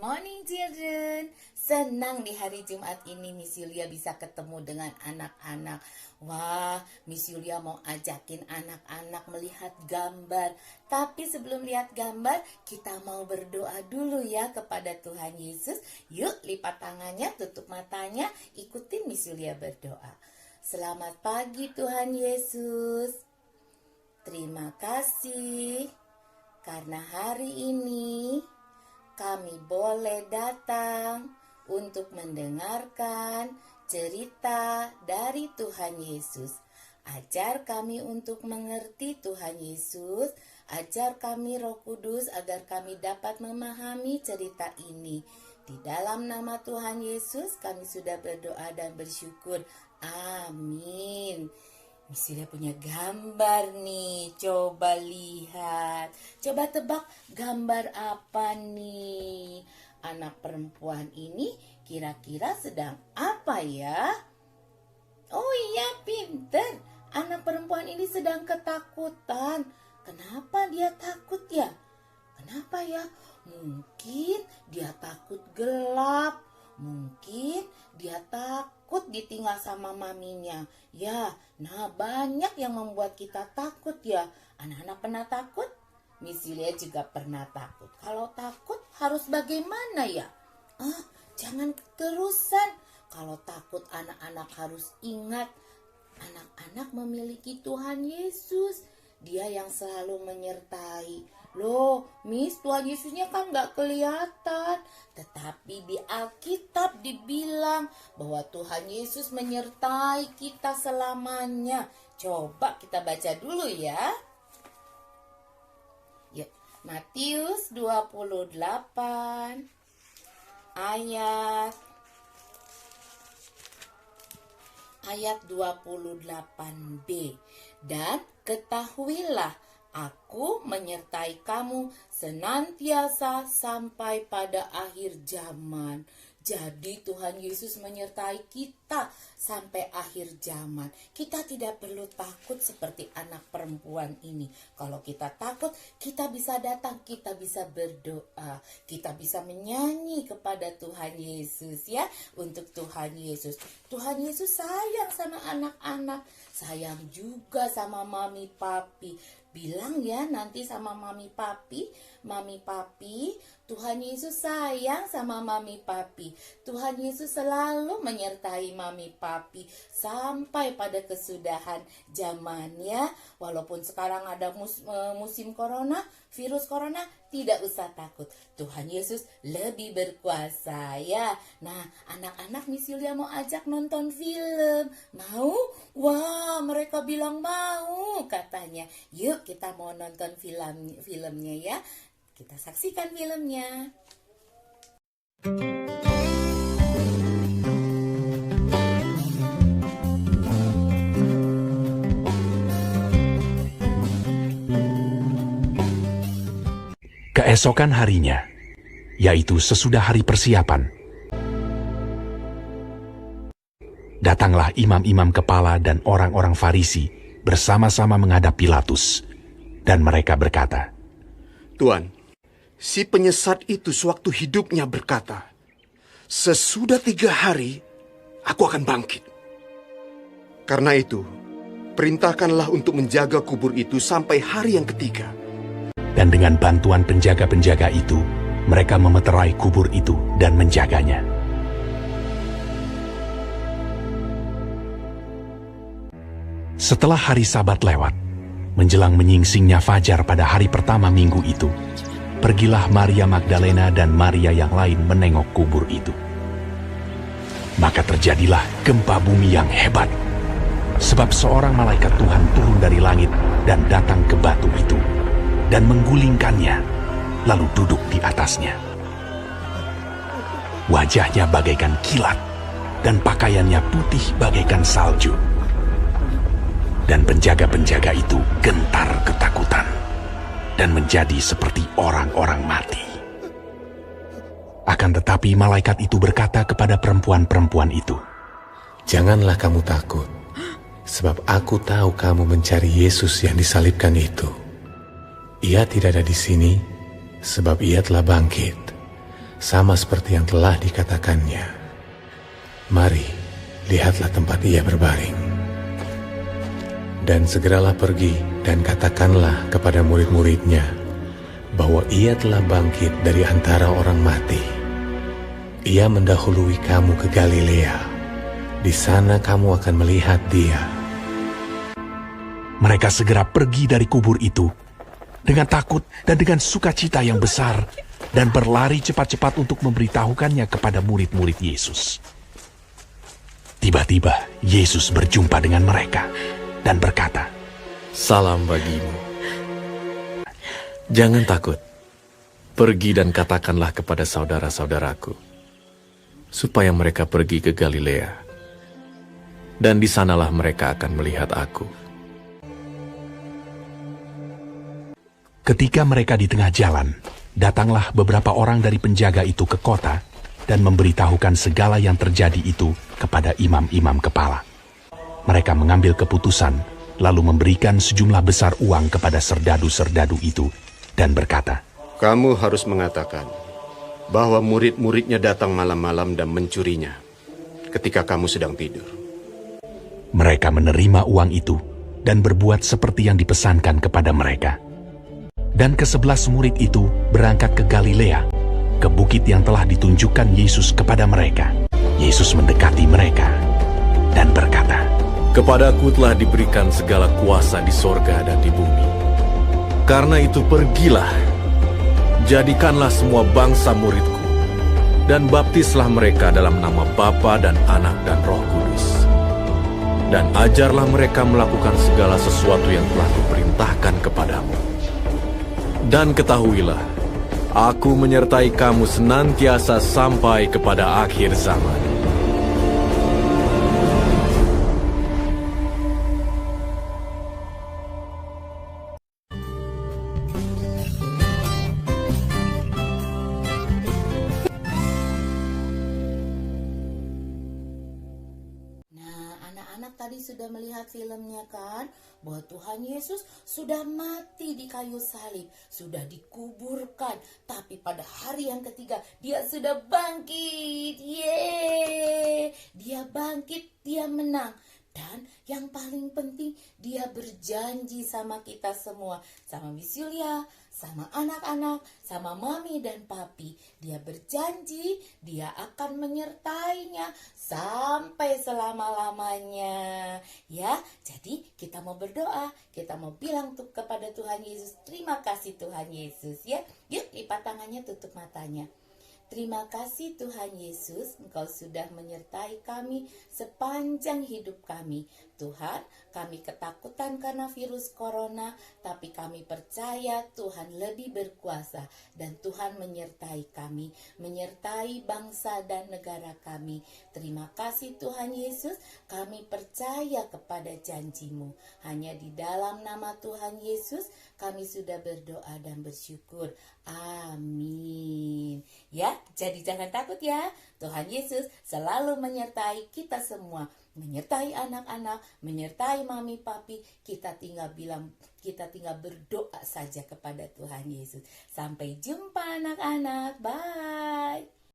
morning children. Senang di hari Jumat ini Miss Yulia bisa ketemu dengan anak-anak. Wah, Miss Yulia mau ajakin anak-anak melihat gambar. Tapi sebelum lihat gambar, kita mau berdoa dulu ya kepada Tuhan Yesus. Yuk, lipat tangannya, tutup matanya, ikutin Miss Yulia berdoa. Selamat pagi Tuhan Yesus. Terima kasih karena hari ini kami boleh datang untuk mendengarkan cerita dari Tuhan Yesus. Ajar kami untuk mengerti Tuhan Yesus. Ajar kami Roh Kudus agar kami dapat memahami cerita ini. Di dalam nama Tuhan Yesus kami sudah berdoa dan bersyukur. Amin. Miss Yulia punya gambar nih, coba lihat. Coba tebak gambar apa nih? Anak perempuan ini kira-kira sedang apa ya? Oh iya, pinter. Anak perempuan ini sedang ketakutan. Kenapa dia takut ya? Kenapa ya? Mungkin dia takut gelap. Mungkin dia takut ditinggal sama maminya. Ya, nah banyak yang membuat kita takut ya. Anak-anak pernah takut? Miss Yulia juga pernah takut. Kalau takut harus bagaimana ya? Jangan keterusan. Kalau takut anak-anak harus ingat. Anak-anak memiliki Tuhan Yesus. Dia yang selalu menyertai. Loh, Miss, Tuhan Yesusnya kan gak kelihatan. Tetapi di Alkitab dibilang bahwa Tuhan Yesus menyertai kita selamanya. Coba kita baca dulu ya. Yuk, Matius 28 ayat 28b. Dan ketahuilah, Aku menyertai kamu senantiasa sampai pada akhir zaman. Jadi Tuhan Yesus menyertai kita sampai akhir zaman. Kita tidak perlu takut seperti anak perempuan ini. Kalau kita takut, kita bisa datang, kita bisa berdoa. Kita bisa menyanyi kepada Tuhan Yesus ya. Untuk Tuhan Yesus. Tuhan Yesus sayang sama anak-anak. Sayang juga sama mami papi. Bilang ya nanti sama mami papi, Tuhan Yesus sayang sama mami papi. Tuhan Yesus selalu menyertai mami papi sampai pada kesudahan zamannya. Walaupun sekarang ada musim corona, virus corona, tidak usah takut. Tuhan Yesus lebih berkuasa ya. Nah, anak-anak Miss Yulia mau ajak nonton film. Mau? Wah, mereka bilang mau katanya. Yuk kita mau nonton filmnya ya. Kita saksikan filmnya. Keesokan harinya, yaitu sesudah hari persiapan, datanglah imam-imam kepala dan orang-orang Farisi bersama-sama menghadap Pilatus, dan mereka berkata, Tuan, si penyesat itu sewaktu hidupnya berkata, sesudah 3 hari, aku akan bangkit. Karena itu, perintahkanlah untuk menjaga kubur itu sampai hari yang ketiga. Dan dengan bantuan penjaga-penjaga itu, mereka memeterai kubur itu dan menjaganya. Setelah hari Sabat lewat, menjelang menyingsingnya fajar pada hari pertama minggu itu, pergilah Maria Magdalena dan Maria yang lain menengok kubur itu. Maka terjadilah gempa bumi yang hebat, sebab seorang malaikat Tuhan turun dari langit dan datang ke batu itu, dan menggulingkannya, lalu duduk di atasnya. Wajahnya bagaikan kilat, dan pakaiannya putih bagaikan salju. Dan penjaga-penjaga itu gentar ketakutan, dan menjadi seperti orang-orang mati. Akan tetapi malaikat itu berkata kepada perempuan-perempuan itu, Janganlah kamu takut, sebab aku tahu kamu mencari Yesus yang disalibkan itu. Ia tidak ada di sini, sebab ia telah bangkit. sama seperti yang telah dikatakannya. Mari, lihatlah tempat ia berbaring. Dan segeralah pergi dan katakanlah kepada murid-muridnya bahwa ia telah bangkit dari antara orang mati. Ia mendahului kamu ke Galilea. Di sana kamu akan melihat dia." Mereka segera pergi dari kubur itu dengan takut dan dengan sukacita yang besar dan berlari cepat-cepat untuk memberitahukannya kepada murid-murid Yesus. Tiba-tiba Yesus berjumpa dengan mereka dan berkata, "Salam bagimu. Jangan takut. Pergi dan katakanlah kepada saudara-saudaraku, supaya mereka pergi ke Galilea. Dan di sanalah mereka akan melihat aku." Ketika mereka di tengah jalan, datanglah beberapa orang dari penjaga itu ke kota dan memberitahukan segala yang terjadi itu kepada imam-imam kepala. Mereka mengambil keputusan, lalu memberikan sejumlah besar uang kepada serdadu-serdadu itu dan berkata, Kamu harus mengatakan bahwa murid-muridnya datang malam-malam dan mencurinya ketika kamu sedang tidur. Mereka menerima uang itu dan berbuat seperti yang dipesankan kepada mereka. Dan ke-11 murid itu berangkat ke Galilea, ke bukit yang telah ditunjukkan Yesus kepada mereka. Yesus mendekati mereka dan berkata, "Kepadaku telah diberikan segala kuasa di sorga dan di bumi. Karena itu pergilah, jadikanlah semua bangsa muridku, dan baptislah mereka dalam nama Bapa dan Anak dan Roh Kudus. Dan ajarlah mereka melakukan segala sesuatu yang telah kuperintahkan kepadamu. Dan ketahuilah, aku menyertai kamu senantiasa sampai kepada akhir zaman." Nah, anak-anak tadi sudah melihat filmnya kan? Bahwa Tuhan Yesus sudah mati di kayu salib, sudah dikuburkan, tapi pada hari yang ketiga dia sudah bangkit. Yeay! Dia bangkit, dia menang. Dan yang paling penting, dia berjanji sama kita semua, sama Miss Yulia, sama anak-anak, sama mami dan papi. Dia berjanji dia akan menyertainya sampai selama-lamanya. Ya, jadi kita mau berdoa, kita mau bilang tuh kepada Tuhan Yesus, terima kasih Tuhan Yesus ya. Yuk, lipat tangannya, tutup matanya. Terima kasih Tuhan Yesus, Engkau sudah menyertai kami sepanjang hidup kami. Tuhan, kami ketakutan karena virus corona, tapi kami percaya Tuhan lebih berkuasa dan Tuhan menyertai kami, menyertai bangsa dan negara kami. Terima kasih Tuhan Yesus, kami percaya kepada janji-Mu. Hanya di dalam nama Tuhan Yesus kami sudah berdoa dan bersyukur. Amin. Ya, jadi jangan takut ya. Tuhan Yesus selalu menyertai kita semua. Menyertai anak-anak, menyertai mami papi. Kita tinggal berdoa saja kepada Tuhan Yesus. Sampai jumpa anak-anak. Bye.